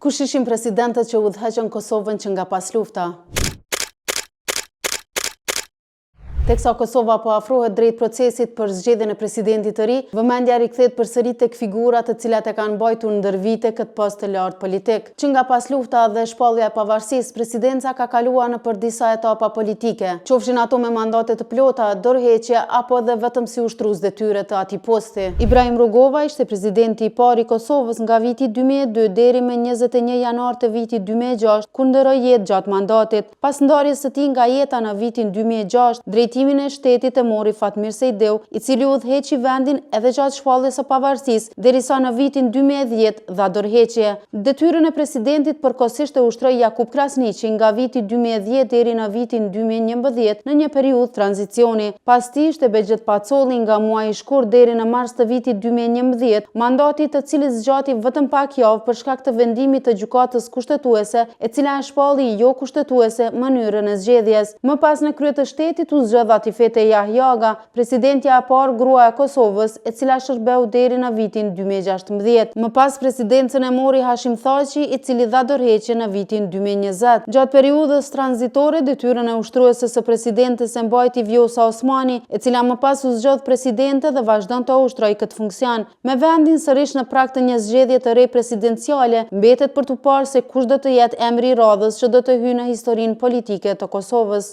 Kush ishin presidentët që udhëheqën Kosovën që nga pas lufta? Teksa Kosova po afrohet drejt procesit për zgjedhjen e presidentit të ri, vëmendja rikthehet përsëri tek figurat të cilat e kanë mbajtur ndër vite këtë post të lartë politik. Që nga pas lufta dhe shpallja e pavarësisë, presidenca ka kaluar nëpër disa etapa politike, qofshin ato me mandate të plota, dorëheqje apo edhe vetëm si ushtrues detyre të atij posti. Ibrahim Rugova ishte presidenti i parë i Kosovës nga viti 2002 deri me 21 janar të vitit 2006, kur ndëroi jetë gjatë mandatit. Pas ndarjes së tij nga jeta në vitin 2006, drejtimin e shtetit e mori Fatmir Sejdiu, i cili udhëheqi vendin edhe gjatë shpalljes së pavarësisë, derisa në vitin 2010 dha dorëheqje. Detyrën e presidentit përkohësisht e ushtroi Jakub Krasniqi nga viti 2010 deri në vitin 2011 në një periudhë tranzicioni. Pas tij ishte Bexhet Pacolli nga muaji i shkurt deri në mars të vitit 2011, mandati të cilit zgjati vetëm pak javë për shkak të vendimit të gjykatës kushtetuese, e cila e shpalli jo kushtetuese mënyrën e zgjedhjes. Më pas në krye të shtetit u zgjodha Atifete Jahjaga, presidentja e parë grua e Kosovës, e cila shërbeu deri në vitin 2016. Më pas presidencën e mori Hashim Thaqi, i cili dha dorëheqje në vitin 2020. Gjatë periudhës tranzitore, detyrën e ushtruese së presidentes e mbajti Vjosa Osmani, e cila më pas u zgjodh presidente dhe vazhdon të ushtrojë këtë funksion. Me vendin sërish në prag të një zgjedhje të re presidenciale, mbetet për tu parë se kush do të jetë emri i radhës që do të hyjë në historinë politike të Kosovës.